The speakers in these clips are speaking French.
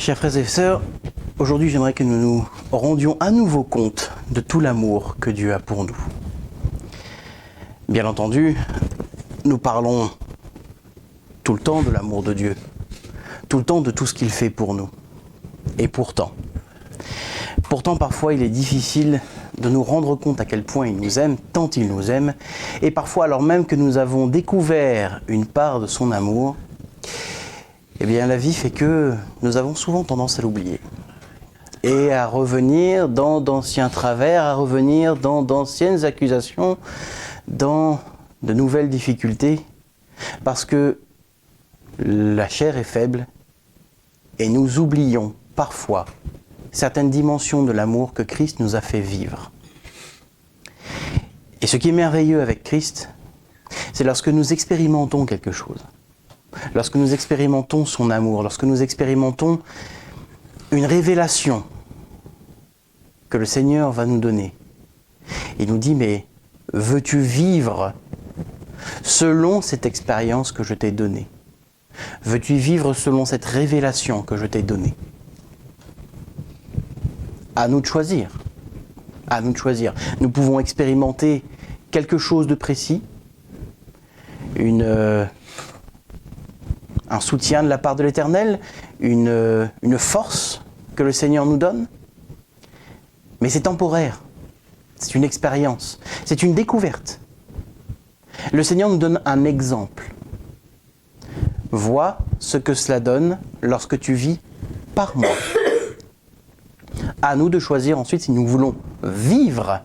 Mes chers frères et sœurs, aujourd'hui j'aimerais que nous nous rendions à nouveau compte de tout l'amour que Dieu a pour nous. Bien entendu, nous parlons tout le temps de l'amour de Dieu, tout le temps de tout ce qu'il fait pour nous. Et pourtant parfois il est difficile de nous rendre compte à quel point il nous aime, tant il nous aime, et parfois alors même que nous avons découvert une part de son amour, eh bien la vie fait que nous avons souvent tendance à l'oublier. Et à revenir dans d'anciens travers, à revenir dans d'anciennes accusations, dans de nouvelles difficultés, parce que la chair est faible et nous oublions parfois certaines dimensions de l'amour que Christ nous a fait vivre. Et ce qui est merveilleux avec Christ, c'est lorsque nous expérimentons quelque chose, lorsque nous expérimentons son amour, lorsque nous expérimentons une révélation que le Seigneur va nous donner. Il nous dit, mais veux-tu vivre selon cette expérience que je t'ai donnée? Veux-tu vivre selon cette révélation que je t'ai donnée? À nous de choisir. À nous de choisir. Nous pouvons expérimenter quelque chose de précis, un soutien de la part de l'Éternel, une force que le Seigneur nous donne. Mais c'est temporaire. C'est une expérience. C'est une découverte. Le Seigneur nous donne un exemple. Vois ce que cela donne lorsque tu vis par moi. À nous de choisir ensuite si nous voulons vivre,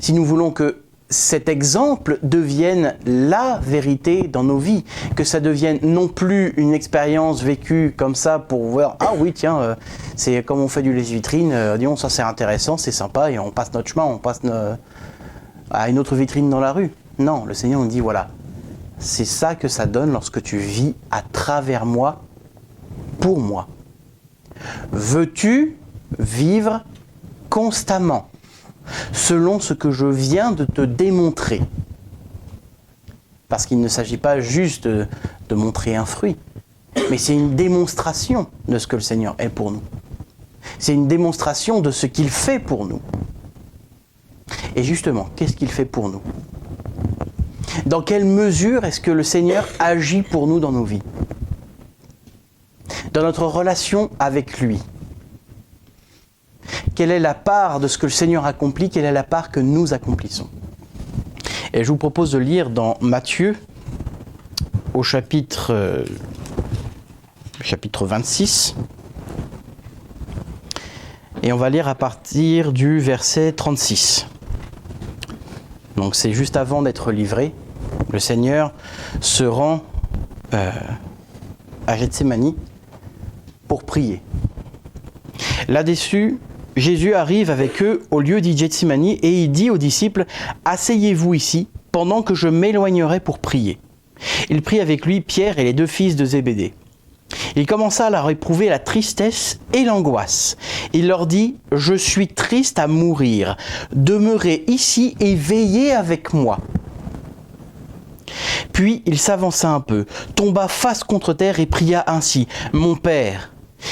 si nous voulons que cet exemple devienne la vérité dans nos vies, que ça devienne non plus une expérience vécue comme ça pour voir, ah oui tiens, c'est comme on fait du lèche-vitrine, disons ça c'est intéressant, c'est sympa et on passe notre chemin, on passe à une autre vitrine dans la rue. Non, le Seigneur nous dit voilà, c'est ça que ça donne lorsque tu vis à travers moi, pour moi. Veux-tu vivre constamment selon ce que je viens de te démontrer? Parce qu'il ne s'agit pas juste de montrer un fruit, mais c'est une démonstration de ce que le Seigneur est pour nous. C'est une démonstration de ce qu'il fait pour nous. Et justement, qu'est-ce qu'il fait pour nous? Dans quelle mesure est-ce que le Seigneur agit pour nous dans nos vies? Dans notre relation avec lui. Quelle est la part de ce que le Seigneur accomplit? Quelle est la part que nous accomplissons? Et je vous propose de lire dans Matthieu, au chapitre 26. Et on va lire à partir du verset 36. Donc c'est juste avant d'être livré. Le Seigneur se rend à Gethsémani pour prier. Là-dessus, Jésus arrive avec eux au lieu dit Gethsémani et il dit aux disciples « Asseyez-vous ici pendant que je m'éloignerai pour prier. » Il prit avec lui Pierre et les deux fils de Zébédée. Il commença à leur éprouver la tristesse et l'angoisse. Il leur dit « Je suis triste à mourir. Demeurez ici et veillez avec moi. » Puis il s'avança un peu, tomba face contre terre et pria ainsi « Mon Père,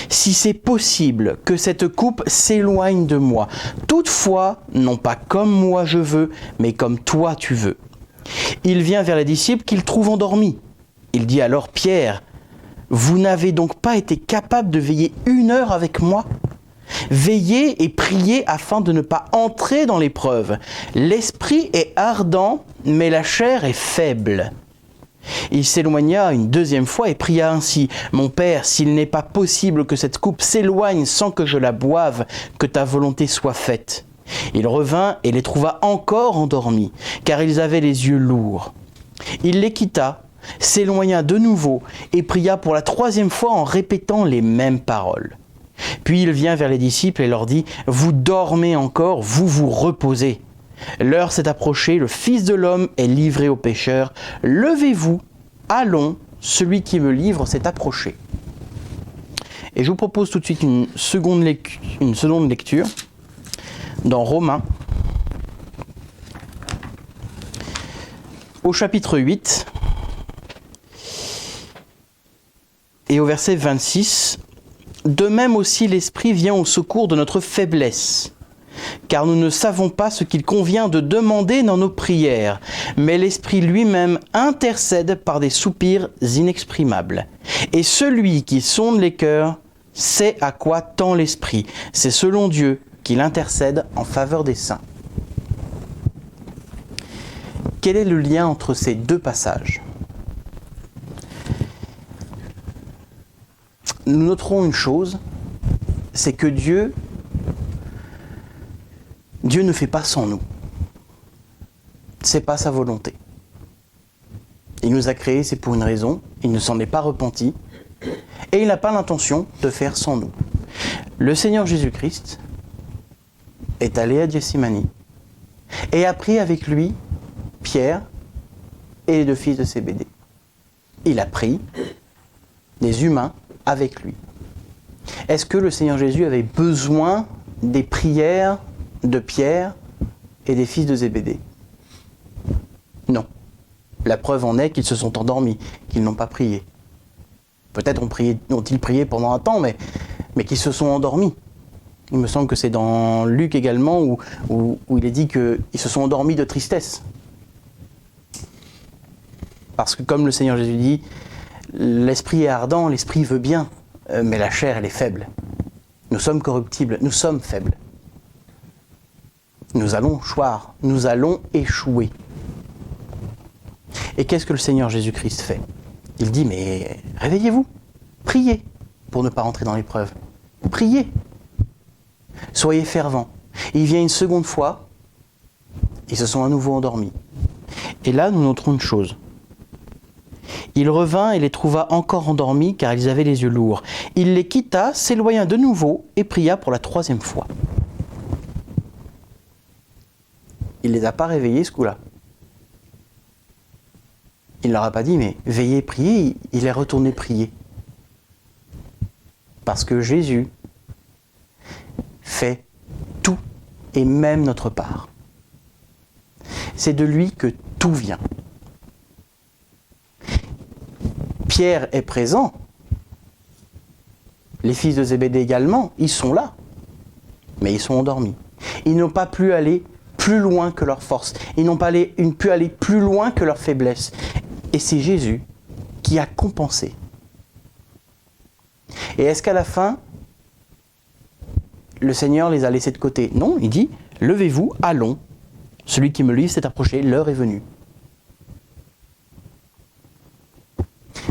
si c'est possible que cette coupe s'éloigne de moi, toutefois, non pas comme moi je veux, mais comme toi tu veux. » Il vient vers les disciples qu'il trouve endormis. Il dit alors « Pierre, vous n'avez donc pas été capable de veiller 1 heure avec moi ? Veillez et priez afin de ne pas entrer dans l'épreuve. L'esprit est ardent, mais la chair est faible. » Il s'éloigna une 2e fois et pria ainsi « Mon Père, s'il n'est pas possible que cette coupe s'éloigne sans que je la boive, que ta volonté soit faite. » Il revint et les trouva encore endormis, car ils avaient les yeux lourds. Il les quitta, s'éloigna de nouveau et pria pour la 3e fois en répétant les mêmes paroles. Puis il vient vers les disciples et leur dit « Vous dormez encore, vous vous reposez. L'heure s'est approchée, le Fils de l'homme est livré aux pécheurs. Levez-vous, allons, celui qui me livre s'est approché. » Et je vous propose tout de suite une seconde lecture dans Romains, au chapitre 8 et au verset 26, De même aussi l'Esprit vient au secours de notre faiblesse, car nous ne savons pas ce qu'il convient de demander dans nos prières, mais l'Esprit lui-même intercède par des soupirs inexprimables. Et celui qui sonde les cœurs sait à quoi tend l'Esprit. C'est selon Dieu qu'il intercède en faveur des saints. Quel est le lien entre ces deux passages ? Nous noterons une chose, c'est que Dieu ne fait pas sans nous. C'est pas sa volonté. Il nous a créés, c'est pour une raison, il ne s'en est pas repenti, et il n'a pas l'intention de faire sans nous. Le Seigneur Jésus-Christ est allé à Gethsémani et a pris avec lui Pierre et les deux fils de Zébédée. Il a pris des humains avec lui. Est-ce que le Seigneur Jésus avait besoin des prières de Pierre et des fils de Zébédée? Non. La preuve en est qu'ils se sont endormis, qu'ils n'ont pas prié. Peut-être ont-ils prié pendant un temps, mais qu'ils se sont endormis. Il me semble que c'est dans Luc également où il est dit qu'ils se sont endormis de tristesse. Parce que comme le Seigneur Jésus dit, l'esprit est ardent, l'esprit veut bien, mais la chair, elle est faible. Nous sommes corruptibles, nous sommes faibles. Nous allons choir, nous allons échouer. Et qu'est-ce que le Seigneur Jésus-Christ fait? Il dit, mais réveillez-vous, priez pour ne pas rentrer dans l'épreuve. Priez, soyez fervents. Et il vient une seconde fois, ils se sont à nouveau endormis. Et là, nous noterons une chose. Il revint et les trouva encore endormis, car ils avaient les yeux lourds. Il les quitta, s'éloigna de nouveau et pria pour la troisième fois. Il ne les a pas réveillés ce coup-là. Il ne leur a pas dit, mais veillez, priez, il est retourné prier. Parce que Jésus fait tout et même notre part. C'est de lui que tout vient. Pierre est présent, les fils de Zébédée également, ils sont là, mais ils sont endormis. Ils n'ont pas pu aller plus loin que leur force, ils n'ont pas pu aller plus loin que leur faiblesse. Et c'est Jésus qui a compensé. Et est-ce qu'à la fin, le Seigneur les a laissés de côté? Non, il dit, levez-vous, allons. Celui qui me livre s'est approché, l'heure est venue.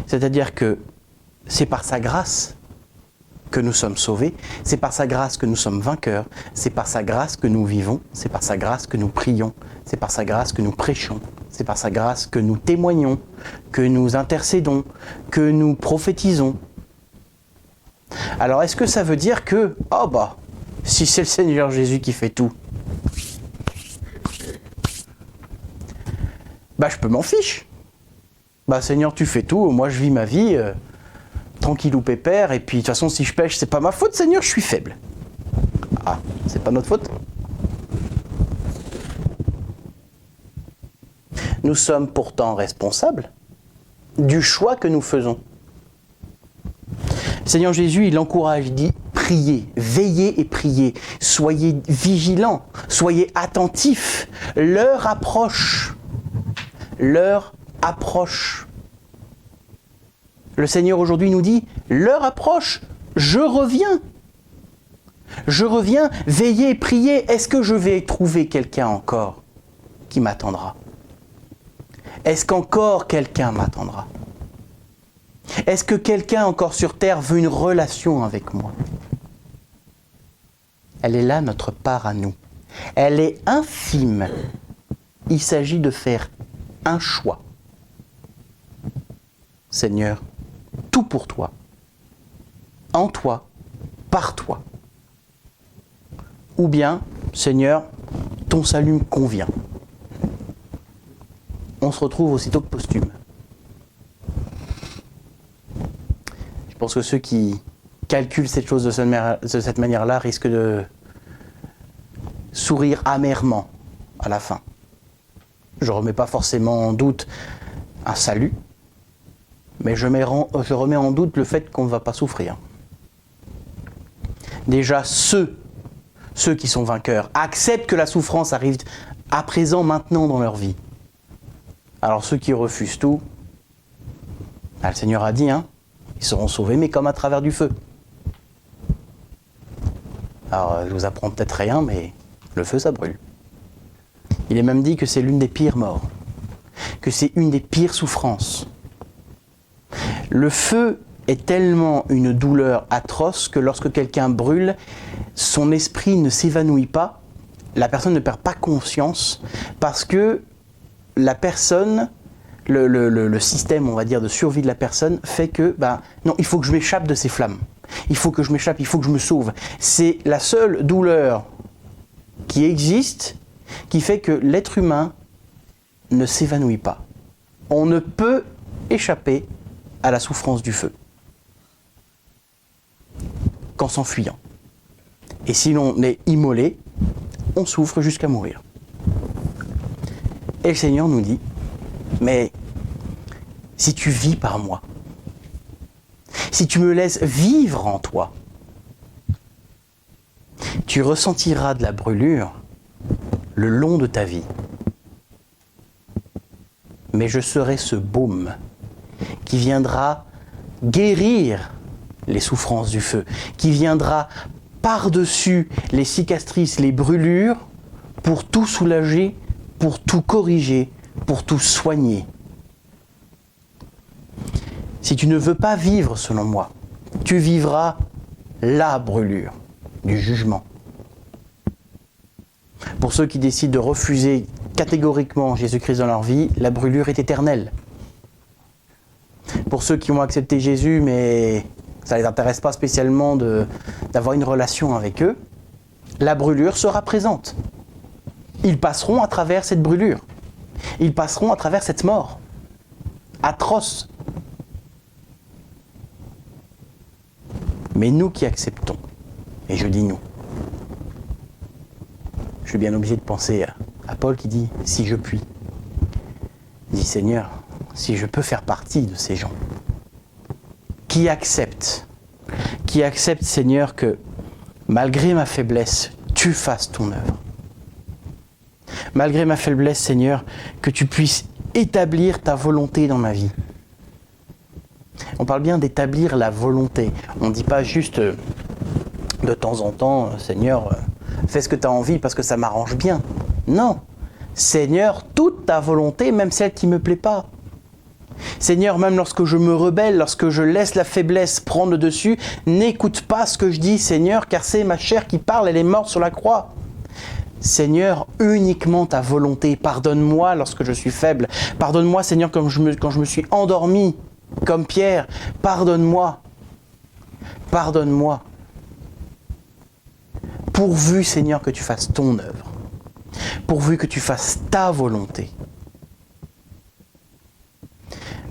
C'est-à-dire que c'est par sa grâce que nous sommes sauvés, c'est par sa grâce que nous sommes vainqueurs, c'est par sa grâce que nous vivons, c'est par sa grâce que nous prions, c'est par sa grâce que nous prêchons, c'est par sa grâce que nous témoignons, que nous intercédons, que nous prophétisons. Alors est-ce que ça veut dire que, si c'est le Seigneur Jésus qui fait tout, je peux m'en fiche. Seigneur, tu fais tout, moi je vis ma vie, tranquille ou pépère, et puis de toute façon si je pêche, c'est pas ma faute, Seigneur, je suis faible. Ah, c'est pas notre faute. Nous sommes pourtant responsables du choix que nous faisons. Le Seigneur Jésus, il encourage, il dit, priez, veillez et priez, soyez vigilants, soyez attentifs, l'heure approche. L'heure approche. Le Seigneur aujourd'hui nous dit, l'heure approche, je reviens. Je reviens, veillez et priez. Est-ce que je vais trouver quelqu'un encore qui m'attendra? Est-ce qu'encore quelqu'un m'attendra? Est-ce que quelqu'un encore sur terre veut une relation avec moi? Elle est là, notre part à nous. Elle est infime. Il s'agit de faire un choix. Seigneur, tout pour toi, en toi, par toi. Ou bien, Seigneur, ton salut me convient. On se retrouve aussitôt que posthume. Je pense que ceux qui calculent cette chose de cette manière-là risquent de sourire amèrement à la fin. Je ne remets pas forcément en doute un salut, mais je remets en doute le fait qu'on ne va pas souffrir. Déjà, ceux qui sont vainqueurs acceptent que la souffrance arrive à présent, maintenant dans leur vie. Alors ceux qui refusent tout, le Seigneur a dit, ils seront sauvés, mais comme à travers du feu. Alors je vous apprends peut-être rien, mais le feu, ça brûle. Il est même dit que c'est l'une des pires morts, que c'est une des pires souffrances. Le feu est tellement une douleur atroce que lorsque quelqu'un brûle, son esprit ne s'évanouit pas, la personne ne perd pas conscience, parce que la personne, le système, on va dire, de survie de la personne fait que, non, il faut que je m'échappe de ces flammes. Il faut que je m'échappe, il faut que je me sauve. C'est la seule douleur qui existe, qui fait que l'être humain ne s'évanouit pas. On ne peut échapper à la souffrance du feu qu'en s'enfuyant. Et si l'on est immolé, on souffre jusqu'à mourir. Et le Seigneur nous dit, mais si tu vis par moi, si tu me laisses vivre en toi, tu ressentiras de la brûlure le long de ta vie. Mais je serai ce baume qui viendra guérir les souffrances du feu, qui viendra par-dessus les cicatrices, les brûlures, pour tout soulager, pour tout corriger, pour tout soigner. Si tu ne veux pas vivre selon moi, tu vivras la brûlure du jugement. Pour ceux qui décident de refuser catégoriquement Jésus-Christ dans leur vie, la brûlure est éternelle. Pour ceux qui ont accepté Jésus, mais ça ne les intéresse pas spécialement d'avoir une relation avec eux, la brûlure sera présente. Ils passeront à travers cette brûlure. Ils passeront à travers cette mort atroce. Mais nous qui acceptons, et je dis nous, je suis bien obligé de penser à Paul qui dit « si je puis ». Il dit « Seigneur, si je peux faire partie de ces gens qui acceptent, Seigneur, que malgré ma faiblesse, tu fasses ton œuvre. Malgré ma faiblesse, Seigneur, que tu puisses établir ta volonté dans ma vie. » On parle bien d'établir la volonté. On ne dit pas juste de temps en temps, Seigneur, fais ce que tu as envie parce que ça m'arrange bien. Non. Seigneur, toute ta volonté, même celle qui ne me plaît pas. Seigneur, même lorsque je me rebelle, lorsque je laisse la faiblesse prendre le dessus, n'écoute pas ce que je dis, Seigneur, car c'est ma chair qui parle, elle est morte sur la croix. Seigneur, uniquement ta volonté. Pardonne-moi lorsque je suis faible. Pardonne-moi, Seigneur, quand je me suis endormi, comme Pierre. Pardonne-moi. Pardonne-moi. Pourvu, Seigneur, que tu fasses ton œuvre. Pourvu que tu fasses ta volonté.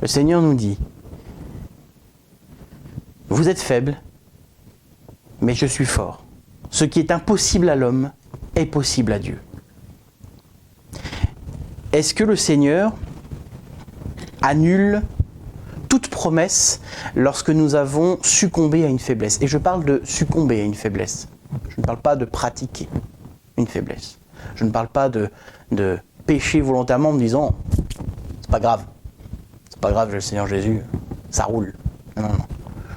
Le Seigneur nous dit, vous êtes faibles, mais je suis fort. Ce qui est impossible à l'homme est possible à Dieu. Est-ce que le Seigneur annule toute promesse lorsque nous avons succombé à une faiblesse? Et je parle de succomber à une faiblesse. Je ne parle pas de pratiquer une faiblesse. Je ne parle pas de pécher volontairement en me disant « c'est pas grave, j'ai le Seigneur Jésus, ça roule ». Non.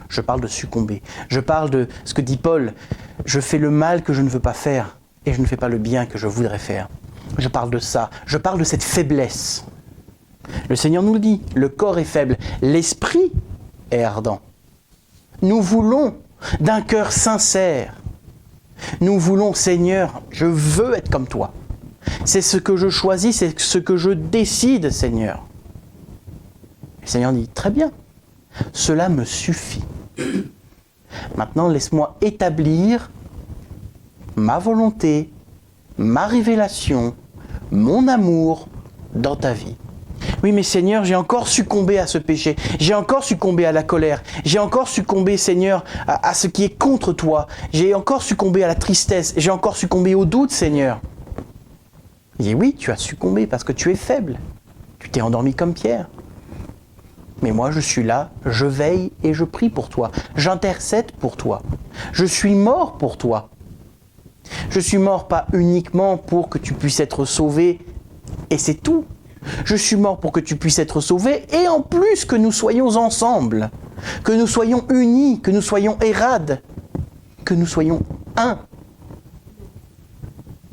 Je parle de succomber. Je parle de ce que dit Paul « je fais le mal que je ne veux pas faire et je ne fais pas le bien que je voudrais faire ». Je parle de ça. Je parle de cette faiblesse. Le Seigneur nous le dit, le corps est faible, l'esprit est ardent. Nous voulons d'un cœur sincère. Nous voulons, Seigneur, je veux être comme toi. C'est ce que je choisis, c'est ce que je décide, Seigneur. Le Seigneur dit, très bien, cela me suffit. Maintenant, laisse-moi établir ma volonté, ma révélation, mon amour dans ta vie. Oui, mais Seigneur, j'ai encore succombé à ce péché. J'ai encore succombé à la colère. J'ai encore succombé, Seigneur, à ce qui est contre toi. J'ai encore succombé à la tristesse. J'ai encore succombé au doute, Seigneur. Il dit, oui, tu as succombé parce que tu es faible. Tu t'es endormi comme Pierre. Mais moi, je suis là, je veille et je prie pour toi. J'intercède pour toi. Je suis mort pour toi. Je suis mort pas uniquement pour que tu puisses être sauvé et c'est tout. Je suis mort pour que tu puisses être sauvé et en plus que nous soyons ensemble, que nous soyons unis, que nous soyons érades, que nous soyons un.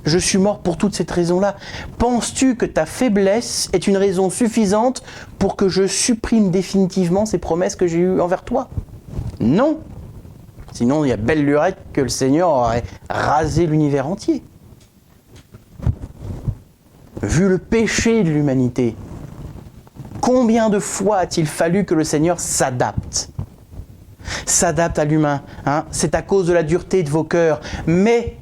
Je suis mort pour toute cette raison-là. Penses-tu que ta faiblesse est une raison suffisante pour que je supprime définitivement ces promesses que j'ai eues envers toi? Non. Sinon, il y a belle lurette que le Seigneur aurait rasé l'univers entier. Vu le péché de l'humanité, combien de fois a-t-il fallu que le Seigneur s'adapte à l'humain, hein? C'est à cause de la dureté de vos cœurs. Mais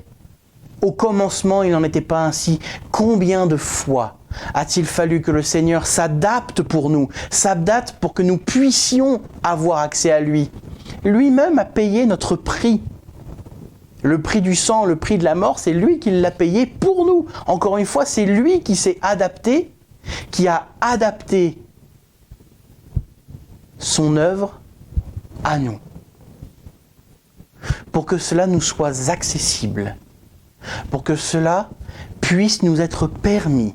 au commencement, il n'en était pas ainsi. Combien de fois a-t-il fallu que le Seigneur s'adapte pour nous, s'adapte pour que nous puissions avoir accès à lui? Lui-même a payé notre prix. Le prix du sang, le prix de la mort, c'est lui qui l'a payé pour nous. Encore une fois, c'est lui qui s'est adapté, qui a adapté son œuvre à nous. Pour que cela nous soit accessible, pour que cela puisse nous être permis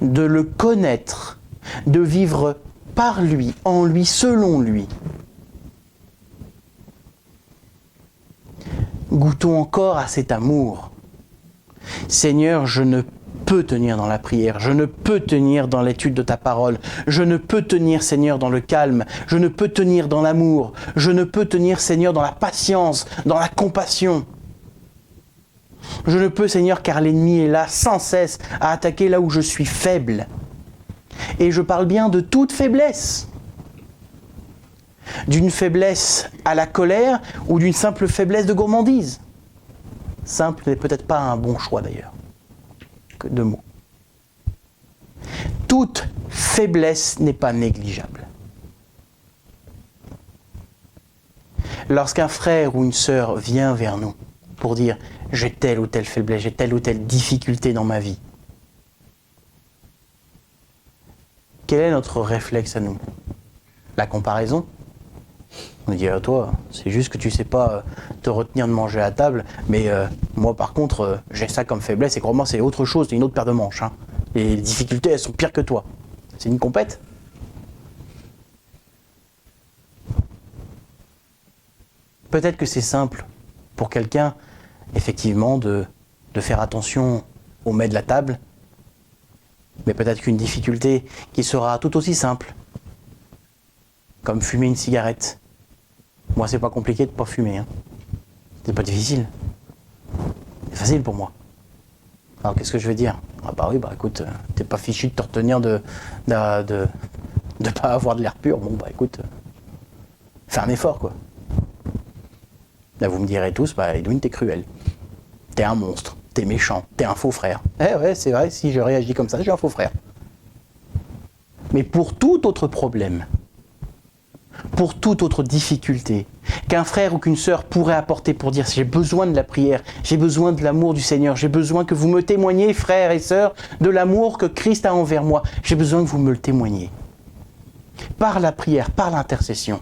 de le connaître, de vivre par lui, en lui, selon lui. Goûtons encore à cet amour. Seigneur, je ne peux tenir dans la prière, je ne peux tenir dans l'étude de ta parole, je ne peux tenir, Seigneur, dans le calme, je ne peux tenir dans l'amour, je ne peux tenir, Seigneur, dans la patience, dans la compassion. Je ne peux, Seigneur, car l'ennemi est là sans cesse à attaquer là où je suis faible. Et je parle bien de toute faiblesse. D'une faiblesse à la colère ou d'une simple faiblesse de gourmandise. Simple n'est peut-être pas un bon choix d'ailleurs, que de mots. Toute faiblesse n'est pas négligeable. Lorsqu'un frère ou une sœur vient vers nous pour dire « j'ai telle ou telle faiblesse, j'ai telle ou telle difficulté dans ma vie », quel est notre réflexe à nous? La comparaison? On dit « toi, c'est juste que tu sais pas te retenir de manger à table, mais moi par contre, j'ai ça comme faiblesse et crois-moi, c'est autre chose, c'est une autre paire de manches. Hein. Et les difficultés, elles sont pires que toi. » C'est une compète. Peut-être que c'est simple pour quelqu'un, effectivement, de faire attention aux mets de la table, mais peut-être qu'une difficulté qui sera tout aussi simple, comme fumer une cigarette. Moi, c'est pas compliqué de pas fumer. Hein. C'est pas difficile. C'est facile pour moi. Alors, qu'est-ce que je vais dire? Ah bah oui, bah écoute, t'es pas fichu de te retenir de pas avoir de l'air pur. Bon, bah écoute, fais un effort, quoi. Là, vous me direz tous, bah Edwin, t'es cruel. T'es un monstre. T'es méchant. T'es un faux frère. Eh ouais, c'est vrai, si je réagis comme ça, j'ai un faux frère. Mais pour tout autre problème, pour toute autre difficulté qu'un frère ou qu'une sœur pourrait apporter pour dire j'ai besoin de la prière, j'ai besoin de l'amour du Seigneur, j'ai besoin que vous me témoigniez, frères et sœurs, de l'amour que Christ a envers moi. J'ai besoin que vous me le témoigniez. Par la prière, par l'intercession.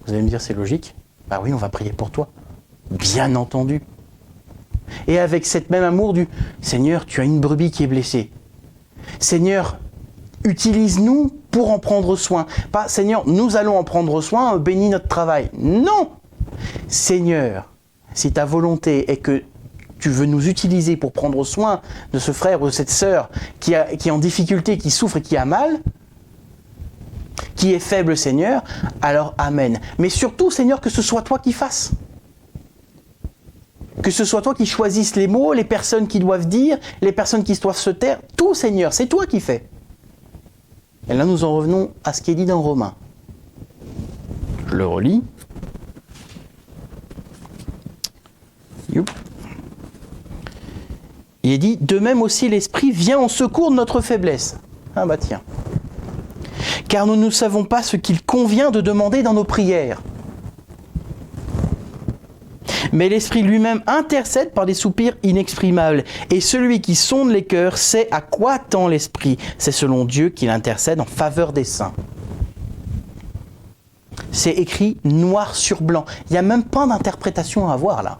Vous allez me dire c'est logique? Bah oui, on va prier pour toi. Bien entendu. Et avec cet même amour du Seigneur, tu as une brebis qui est blessée. Seigneur, utilise-nous pour en prendre soin. Pas, Seigneur, nous allons en prendre soin, bénis notre travail. Non! Seigneur, si ta volonté est que tu veux nous utiliser pour prendre soin de ce frère ou de cette sœur qui est en difficulté, qui souffre et qui a mal, qui est faible, Seigneur, alors Amen. Mais surtout, Seigneur, que ce soit toi qui fasses. Que ce soit toi qui choisisses les mots, les personnes qui doivent dire, les personnes qui doivent se taire. Tout, Seigneur, c'est toi qui fais. Et là, nous en revenons à ce qui est dit dans Romains. Je le relis. Youp. Il est dit, de même aussi l'Esprit vient en secours de notre faiblesse. Ah bah tiens. Car nous ne savons pas ce qu'il convient de demander dans nos prières. Mais l'Esprit lui-même intercède par des soupirs inexprimables. Et celui qui sonde les cœurs sait à quoi tend l'Esprit. C'est selon Dieu qu'il intercède en faveur des saints. C'est écrit noir sur blanc. Il n'y a même pas d'interprétation à avoir là.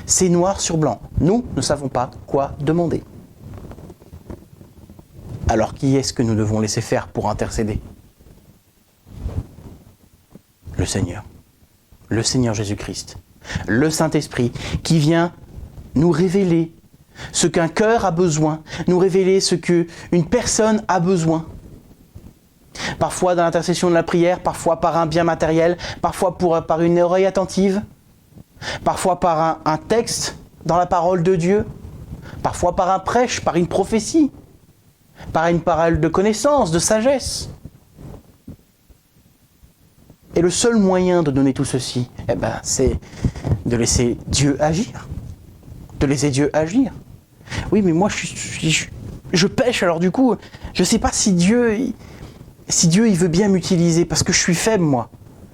C'est noir sur blanc. Nous ne savons pas quoi demander. Alors qui est-ce que nous devons laisser faire pour intercéder ? Le Seigneur Jésus-Christ, le Saint-Esprit qui vient nous révéler ce qu'un cœur a besoin, nous révéler ce qu'une personne a besoin. Parfois dans l'intercession de la prière, parfois par un bien matériel, parfois par une oreille attentive, parfois par un texte dans la parole de Dieu, parfois par un prêche, par une prophétie, par une parole de connaissance, de sagesse. Et le seul moyen de donner tout ceci, c'est de laisser Dieu agir. De laisser Dieu agir. Oui, mais moi, je pêche, alors du coup, je ne sais pas si Dieu il veut bien m'utiliser, parce que je suis faible, moi.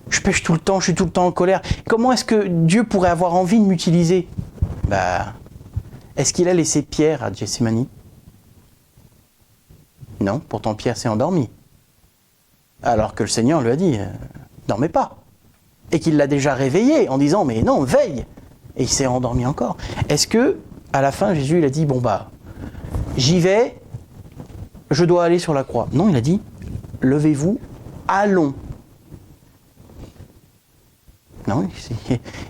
Je pêche tout le temps, je suis tout le temps en colère. Comment est-ce que Dieu pourrait avoir envie de m'utiliser ? Est-ce qu'il a laissé Pierre à Gethsémani ? Non, pourtant Pierre s'est endormi. Alors que le Seigneur lui a dit... dormez pas. Et qu'il l'a déjà réveillé en disant, mais non, veille. Et il s'est endormi encore. Est-ce que, à la fin, Jésus, il a dit, j'y vais, je dois aller sur la croix. Non, il a dit, levez-vous, allons. Non,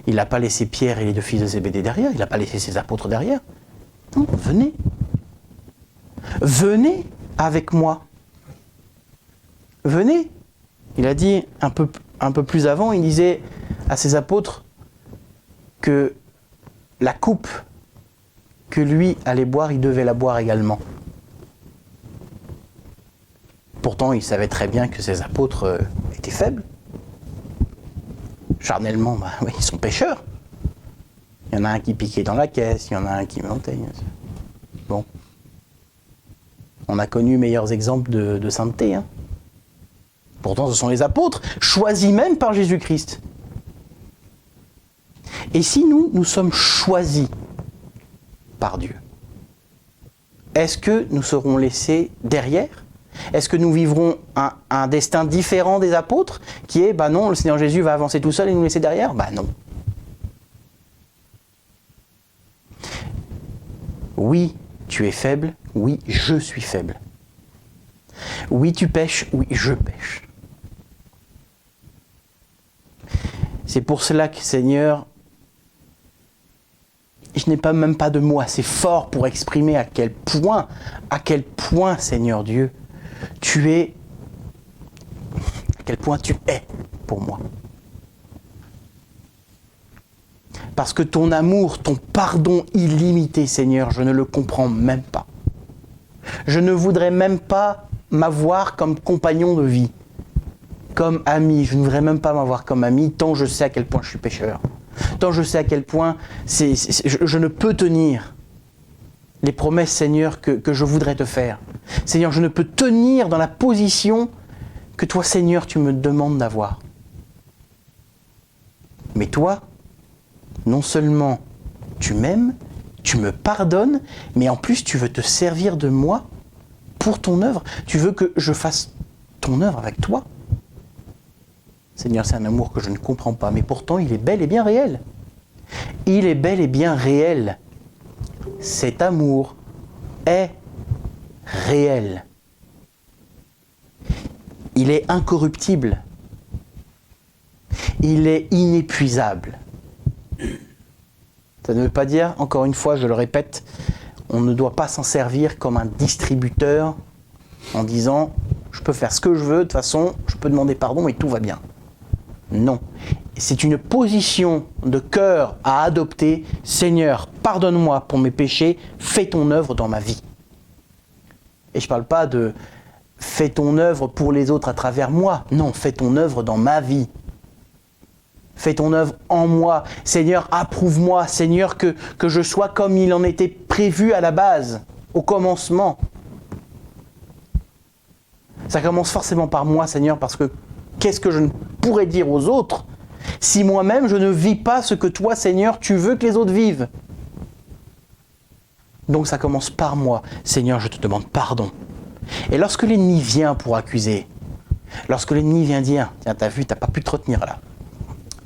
il n'a pas laissé Pierre et les deux fils de Zébédée derrière, il n'a pas laissé ses apôtres derrière. Non, venez. Venez avec moi. Venez. Il a dit un peu plus avant, il disait à ses apôtres que la coupe que lui allait boire, il devait la boire également. Pourtant, il savait très bien que ses apôtres étaient faibles. Charnellement, oui, ils sont pécheurs. Il y en a un qui piquait dans la caisse, il y en a un qui mentait. Bon. On a connu meilleurs exemples de sainteté, hein. Pourtant, ce sont les apôtres, choisis même par Jésus-Christ. Et si nous sommes choisis par Dieu, est-ce que nous serons laissés derrière ? Est-ce que nous vivrons un destin différent des apôtres, qui est, non, le Seigneur Jésus va avancer tout seul et nous laisser derrière ? Non. Oui, tu es faible, oui, je suis faible. Oui, tu pêches, oui, je pêche. C'est pour cela que, Seigneur, je n'ai même pas de mots assez forts pour exprimer à quel point, Seigneur Dieu, à quel point tu es pour moi. Parce que ton amour, ton pardon illimité, Seigneur, je ne le comprends même pas. Je ne voudrais même pas m'avoir comme compagnon de vie, comme ami. Je ne voudrais même pas m'avoir comme ami, tant je sais à quel point je suis pécheur. Tant je sais à quel point je ne peux tenir les promesses, Seigneur, que je voudrais te faire. Seigneur, je ne peux tenir dans la position que toi, Seigneur, tu me demandes d'avoir. Mais toi, non seulement tu m'aimes, tu me pardonnes, mais en plus tu veux te servir de moi pour ton œuvre. Tu veux que je fasse ton œuvre avec toi. Seigneur, c'est un amour que je ne comprends pas, mais pourtant il est bel et bien réel. Il est bel et bien réel. Cet amour est réel. Il est incorruptible. Il est inépuisable. Ça ne veut pas dire, encore une fois, je le répète, on ne doit pas s'en servir comme un distributeur en disant « je peux faire ce que je veux, de toute façon, je peux demander pardon et tout va bien ». Non. C'est une position de cœur à adopter. « Seigneur, pardonne-moi pour mes péchés, fais ton œuvre dans ma vie ». Et je ne parle pas de « fais ton œuvre pour les autres à travers moi ». Non, fais ton œuvre dans ma vie. Fais ton œuvre en moi. Seigneur, approuve-moi. Seigneur, que je sois comme il en était prévu à la base, au commencement. Ça commence forcément par moi, Seigneur, parce que qu'est-ce que je ne pourrais dire aux autres Si moi-même je ne vis pas ce que toi, Seigneur, tu veux que les autres vivent. Donc ça commence par moi. Seigneur, je te demande pardon. Et lorsque l'ennemi vient pour accuser, lorsque l'ennemi vient dire, tiens, t'as vu, t'as pas pu te retenir là.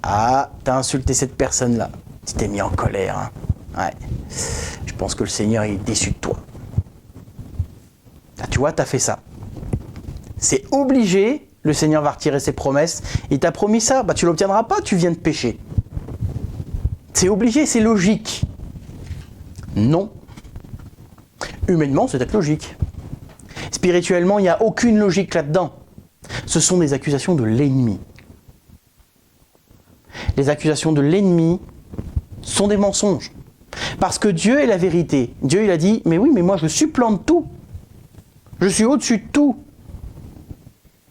Ah, t'as insulté cette personne-là. Tu t'es mis en colère. Hein. Ouais. Je pense que le Seigneur est déçu de toi. Là, tu vois, t'as fait ça. C'est obligé, le Seigneur va retirer ses promesses. Il t'a promis ça, bah tu l'obtiendras pas, tu viens de pécher. C'est obligé, c'est logique. Non. Humainement, c'est peut-être logique. Spirituellement, il n'y a aucune logique là-dedans. Ce sont des accusations de l'ennemi. Les accusations de l'ennemi sont des mensonges. Parce que Dieu est la vérité. Dieu, il a dit, mais oui, mais moi je supplante tout. Je suis au-dessus de tout.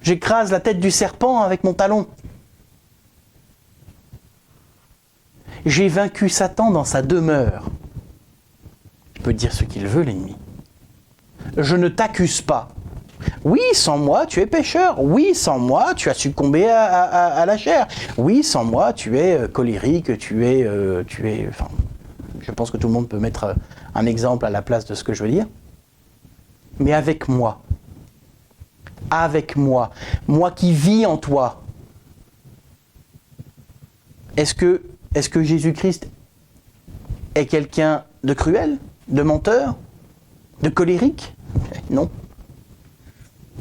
J'écrase la tête du serpent avec mon talon. J'ai vaincu Satan dans sa demeure. Il peut dire ce qu'il veut, l'ennemi. Je ne t'accuse pas. Oui, sans moi, tu es pécheur. Oui, sans moi, tu as succombé à la chair. Oui, sans moi, tu es colérique, tu es... Enfin, je pense que tout le monde peut mettre un exemple à la place de ce que je veux dire. Mais avec moi, moi qui vis en toi, est-ce que Jésus-Christ est quelqu'un de cruel, de menteur, de colérique? Non.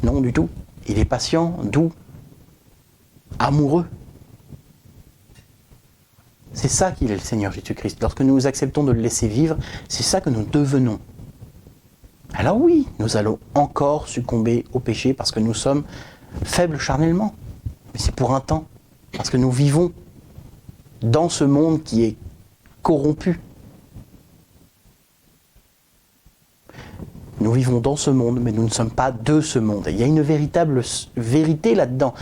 Non du tout. Il est patient, doux, amoureux. C'est ça qu'il est le Seigneur Jésus-Christ. Lorsque nous acceptons de le laisser vivre, c'est ça que nous devenons. Alors oui, nous allons encore succomber au péché parce que nous sommes faibles charnellement. Mais c'est pour un temps. Parce que nous vivons dans ce monde qui est corrompu. Nous vivons dans ce monde, mais nous ne sommes pas de ce monde. Et il y a une véritable vérité là-dedans.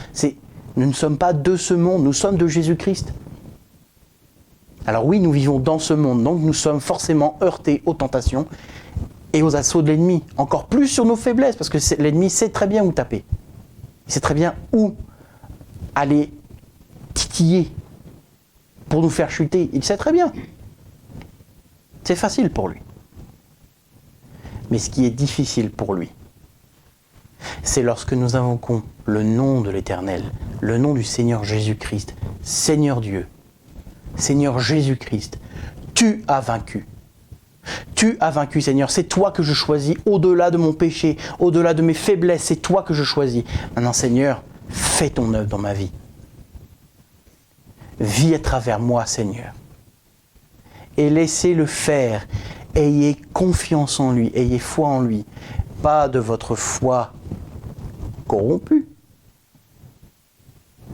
Nous ne sommes pas de ce monde, nous sommes de Jésus-Christ. Alors oui, nous vivons dans ce monde, donc nous sommes forcément heurtés aux tentations et aux assauts de l'ennemi. Encore plus sur nos faiblesses, parce que l'ennemi sait très bien où taper. Il sait très bien où aller titiller pour nous faire chuter. Il sait très bien. C'est facile pour lui. Mais ce qui est difficile pour lui, c'est lorsque nous invoquons le nom de l'Éternel, le nom du Seigneur Jésus-Christ, Seigneur Dieu, Seigneur Jésus-Christ, tu as vaincu. Tu as vaincu, Seigneur. C'est toi que je choisis au-delà de mon péché, au-delà de mes faiblesses. C'est toi que je choisis. Maintenant, Seigneur, fais ton œuvre dans ma vie. Vis à travers moi, Seigneur. Et laissez-le faire. Ayez confiance en lui, ayez foi en lui. Pas de votre foi corrompue,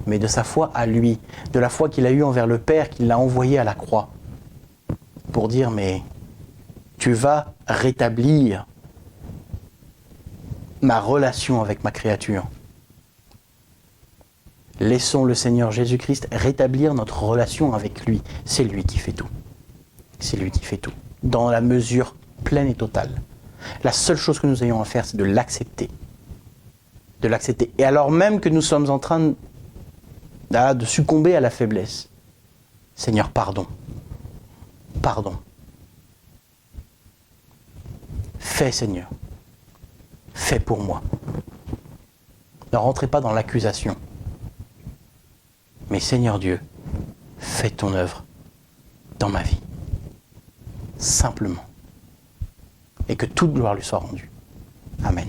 mais de sa foi à lui, de la foi qu'il a eue envers le Père, qu'il l'a envoyé à la croix, pour dire, mais tu vas rétablir ma relation avec ma créature. Laissons le Seigneur Jésus-Christ rétablir notre relation avec lui. C'est lui qui fait tout. C'est lui qui fait tout. Dans la mesure pleine et totale. La seule chose que nous ayons à faire, c'est de l'accepter. De l'accepter. Et alors même que nous sommes en train de succomber à la faiblesse, Seigneur, pardon. Pardon. Fais, Seigneur. Fais pour moi. Ne rentrez pas dans l'accusation. Mais Seigneur Dieu, fais ton œuvre dans ma vie. Simplement. Et que toute gloire lui soit rendue. Amen.